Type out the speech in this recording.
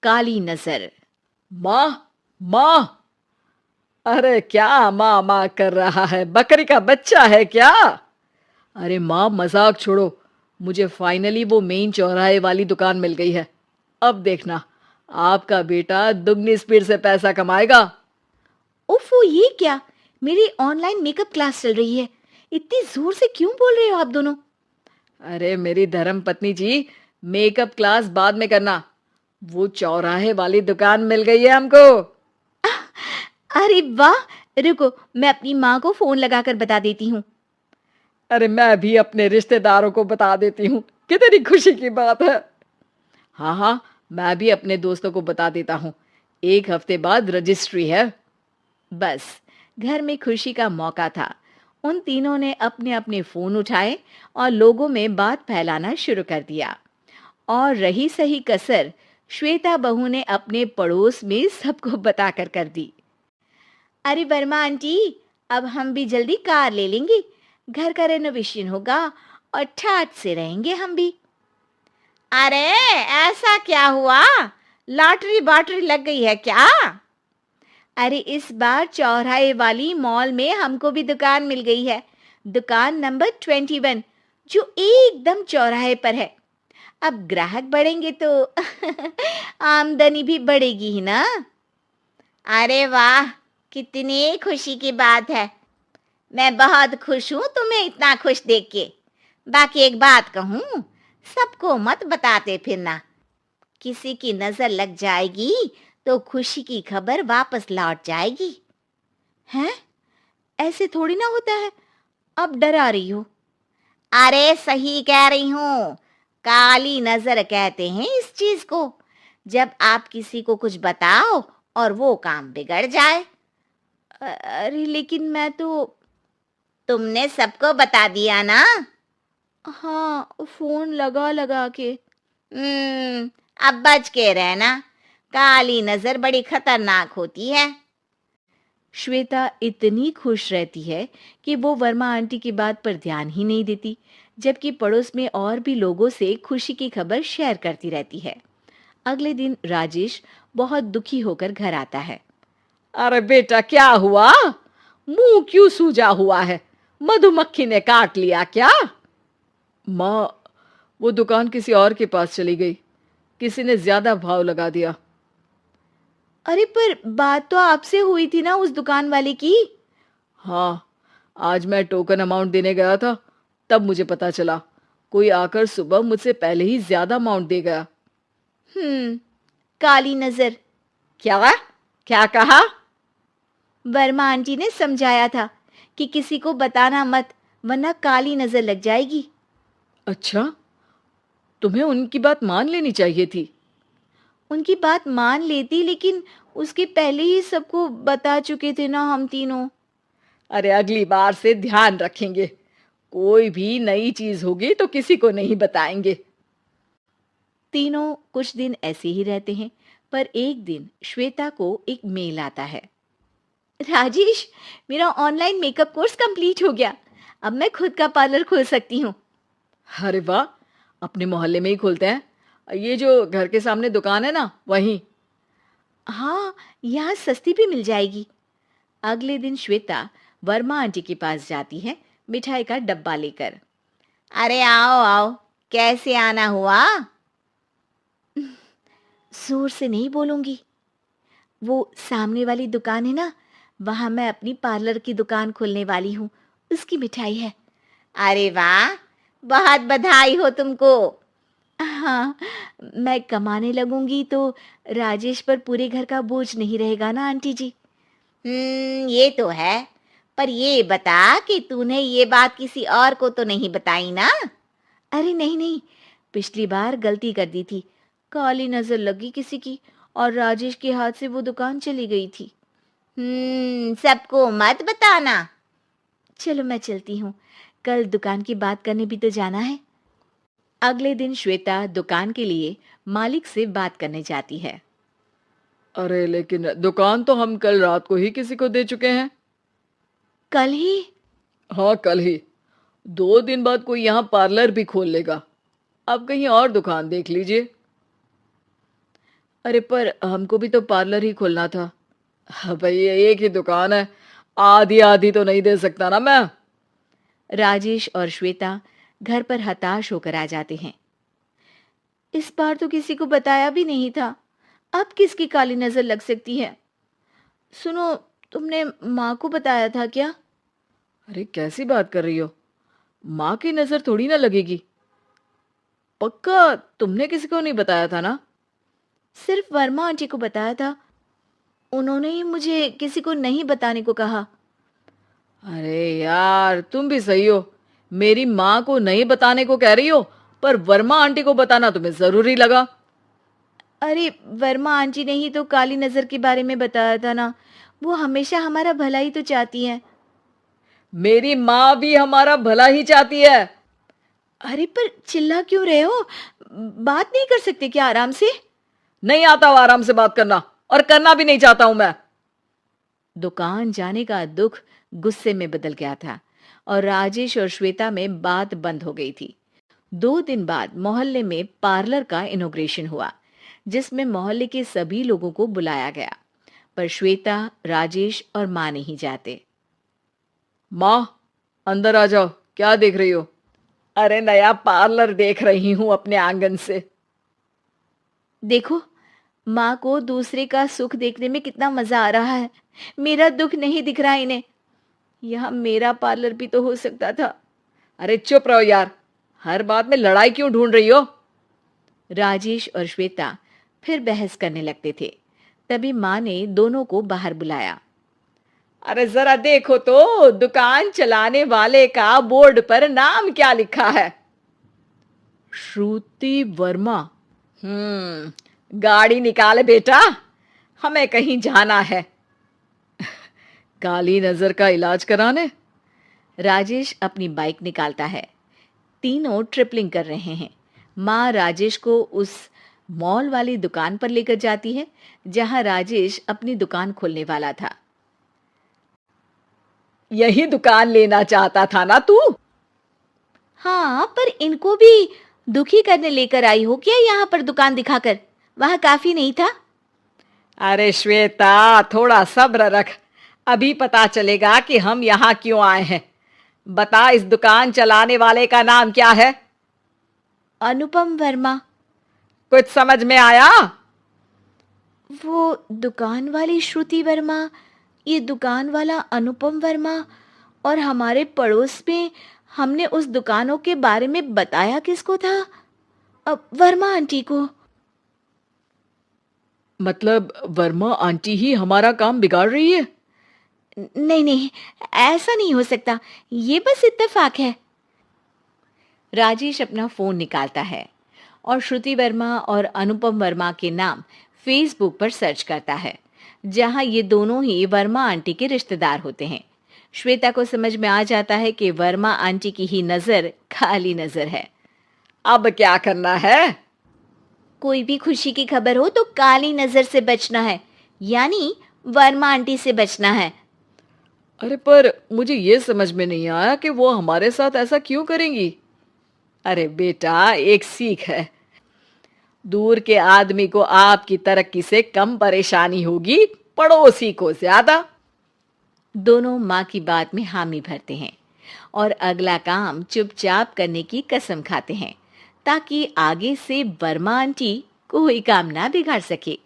काली नजर। माँ, माँ, अरे क्या माँ माँ कर रहा है? बकरी का बच्चा है क्या? अरे माँ, मजाक छोड़ो। मुझे फाइनली वो मेन चौराहे वाली दुकान मिल गई है। अब देखना, आपका बेटा दुगनी स्पीड से पैसा कमाएगा। ओफो, ये क्या? मेरी ऑनलाइन मेकअप क्लास चल रही है। इतनी जोर से क्यों बोल रहे हो आप दोनों? अरे मेरी धर्म पत्नी जी, मेकअप क्लास बाद में करना। वो चौराहे वाली दुकान मिल गई है हमको। अरे वाह! रुको, मैं अपनी माँ को फोन लगाकर बता देती हूँ। अरे मैं भी अपने रिश्तेदारों को बता देती हूँ। कितनी खुशी की बात है। हाँ हाँ, मैं भी अपने दोस्तों को बता देता हूँ। 1 हफ्ते बाद रजिस्ट्री है। बस, घर में खुशी का मौका था। उन तीनों ने अपने अपने फोन उठाए और लोगों में बात फैलाना शुरू कर दिया। और रही सही कसर श्वेता बहू ने अपने पड़ोस में सबको बताकर कर दी। अरे वर्मा आंटी, अब हम भी जल्दी कार ले लेंगे। घर का रेनोवेशन होगा और ठाट से रहेंगे हम भी। अरे, ऐसा क्या हुआ? लॉटरी बाटरी लग गई है क्या? अरे, इस बार चौराहे वाली मॉल में हमको भी दुकान मिल गई है। दुकान नंबर 21, जो एकदम चौराहे पर है। अब ग्राहक बढ़ेंगे तो आमदनी भी बढ़ेगी ही ना। अरे वाह, कितनी खुशी की बात है। मैं बहुत खुश हूँ तुम्हें इतना खुश देख के। बाकी एक बात कहूँ, सबको मत बताते फिरना। किसी की नजर लग जाएगी तो खुशी की खबर वापस लौट जाएगी। हैं? ऐसे थोड़ी ना होता है। अब डरा रही हो। अरे सही कह रही हूँ। काली नजर कहते हैं इस चीज को, जब आप किसी को कुछ बताओ और वो काम बिगड़ जाए। अरे लेकिन मैं तो। तुमने सबको बता दिया ना? हाँ, फोन लगा लगा के। अब बच के रहना। काली नजर बड़ी खतरनाक होती है। श्वेता इतनी खुश रहती है कि वो वर्मा आंटी की बात पर ध्यान ही नहीं देती, जबकि पड़ोस में और भी लोगों से खुशी की खबर शेयर करती रहती है। अगले दिन राजेश बहुत दुखी होकर घर आता है। अरे बेटा, क्या हुआ? मुंह क्यों सूजा हुआ है? मधुमक्खी ने काट लिया क्या? माँ, वो दुकान किसी और के पास चली गई। किसी ने ज्यादा भाव लगा दिया। अरे पर बात तो आपसे हुई थी ना उस दुकान वाले की। हाँ, आज मैं टोकन अमाउंट देने गया था, तब मुझे पता चला। कोई आकर सुबह मुझसे पहले ही ज्यादा अमाउंट दे गया। काली नजर। क्या? क्या कहा? वर्मा आंटी ने समझाया था कि किसी को बताना मत, वरना काली नजर लग जाएगी। अच्छा, तुम्हें उनकी बात मान लेनी चाहिए थी। उनकी बात मान लेती, लेकिन उसके पहले ही सबको बता चुके थे ना हम तीनों। अरे अगली बार से ध्यान रखेंगे। कोई भी नई चीज होगी तो किसी को नहीं बताएंगे। तीनों कुछ दिन ऐसे ही रहते हैं, पर एक दिन श्वेता को एक मेल आता है। राजेश, मेरा ऑनलाइन मेकअप कोर्स कंप्लीट हो गया। अब मैं खुद का पार्लर खोल सकती हूँ। अरे वाह, अपने मोहल्ले में ही खोलते हैं। ये जो घर के सामने दुकान है ना, वहीं। हाँ, यहाँ सस्ती भी मिल जाएगी। अगले दिन श्वेता वर्मा आंटी के पास जाती है, मिठाई का डब्बा लेकर। अरे आओ आओ, कैसे आना हुआ? जोर से नहीं बोलूंगी। वो सामने वाली दुकान है ना, वहां मैं अपनी पार्लर की दुकान खोलने वाली हूँ। उसकी मिठाई है। अरे वाह, बहुत बधाई हो तुमको। हाँ, मैं कमाने लगूंगी तो राजेश पर पूरे घर का बोझ नहीं रहेगा ना आंटी जी। ये तो है। पर ये बता कि तूने ये बात किसी और को तो नहीं बताई ना? अरे नहीं नहीं, पिछली बार गलती कर दी थी। काली नजर लगी किसी की और राजेश के हाथ से वो दुकान चली गई थी। सबको मत बताना। चलो मैं चलती हूँ, कल दुकान की बात करने भी तो जाना है। अगले दिन श्वेता दुकान के लिए मालिक से बात करने जाती है। अरे लेकिन दुकान तो हम कल रात को ही किसी को दे चुके हैं। कल ही? हाँ, कल ही। 2 दिन बाद कोई यहाँ पार्लर भी खोल लेगा। अब कहीं और दुकान देख लीजिए। अरे पर हमको भी तो पार्लर ही खोलना था। हाँ भाई, ये एक ही दुकान है, आधी आधी तो नहीं दे सकता ना मैं। राजेश और श्वेता घर पर हताश होकर आ जाते हैं। इस बार तो किसी को बताया भी नहीं था, अब किसकी काली नजर लग सकती है। सुनो, तुमने माँ को बताया था क्या? अरे कैसी बात कर रही हो, माँ की नजर थोड़ी ना लगेगी। पक्का तुमने किसी को नहीं बताया था ना? सिर्फ वर्मा आंटी को बताया था, उन्होंने ही मुझे किसी को नहीं बताने को कहा। अरे यार, तुम भी सही हो। मेरी माँ को नहीं बताने को कह रही हो, पर वर्मा आंटी को बताना तुम्हें जरूरी लगा। अरे वर्मा आंटी ने ही तो काली नजर के बारे में बताया था ना, वो हमेशा हमारा भला ही तो चाहती हैं। मेरी माँ भी हमारा भला ही चाहती है। अरे पर चिल्ला क्यों रहे हो? बात नहीं कर सकते क्या आराम से? नहीं आता वो आराम से बात करना, और करना भी नहीं चाहता हूं मैं। दुकान जाने का दुख गुस्से में बदल गया था और राजेश और श्वेता में बात बंद हो गई थी। 2 दिन बाद मोहल्ले में पार्लर का इनॉग्रेशन हुआ, जिसमें मोहल्ले के सभी लोगों को बुलाया गया, पर श्वेता, राजेश और माँ नहीं जाते। माँ, अंदर आ जाओ, क्या देख रही हो? अरे नया पार्लर देख रही हूं अपने आंगन से। देखो, माँ को दूसरे का सुख देखने में कितना मजा आ रहा है। मेरा दुख नहीं दिख रहा इन्हें। यहाँ मेरा पार्लर भी तो हो सकता था। अरे चुप रहो यार, हर बात में लड़ाई क्यों ढूंढ रही हो? राजेश और श्वेता फिर बहस करने लगते थे। तभी माँ ने दोनों को बाहर बुलाया। अरे जरा देखो तो, दुकान चलाने वाले का बोर्ड पर नाम क्या लिखा है? श्रुति वर्मा। गाड़ी निकाल बेटा, हमें कहीं जाना है। काली नजर का इलाज कराने? राजेश अपनी बाइक निकालता है। तीनों ट्रिपलिंग कर रहे हैं। माँ राजेश को उस मॉल वाली दुकान पर लेकर जाती है, जहां राजेश अपनी दुकान खोलने वाला था। यही दुकान लेना चाहता था ना तू? हाँ, पर इनको भी दुखी करने लेकर आई हो क्या यहाँ पर दुकान दिखाकर? वहाँ काफी नहीं था? अरे श्वेता, थोड़ा सब्र रख, अभी पता चलेगा कि हम यहाँ क्यों आए हैं। बता, इस दुकान चलाने वाले का नाम क्या है? अनुपम वर्मा। कुछ समझ में आया? वो दुकान वाली श्रुति वर्मा, ये दुकान वाला अनुपम वर्मा, और हमारे पड़ोस में हमने उस दुकानों के बारे में बताया किसको था? अब वर्मा आंटी को। मतलब वर्मा आंटी ही हमारा काम बिगाड़ रही है? नहीं नहीं, ऐसा नहीं हो सकता, ये बस इत्तेफाक है। राजेश अपना फोन निकालता है और श्रुति वर्मा और अनुपम वर्मा के नाम फेसबुक पर सर्च करता है, जहां ये दोनों ही वर्मा आंटी के रिश्तेदार होते हैं। श्वेता को समझ में आ जाता है कि वर्मा आंटी की ही नजर खाली नजर है। अब क्या करना है? कोई भी खुशी की खबर हो तो काली नजर से बचना है, यानी वर्मा आंटी से बचना है। अरे पर मुझे ये समझ में नहीं आया कि वो हमारे साथ ऐसा क्यों करेंगी। अरे बेटा, एक सीख है, दूर के आदमी को आपकी तरक्की से कम परेशानी होगी, पड़ोसी को ज्यादा। दोनों माँ की बात में हामी भरते हैं और अगला काम चुपचाप करने की कसम खाते हैं, ताकि आगे से वर्मा आंटी कोई काम ना बिगाड़ सके।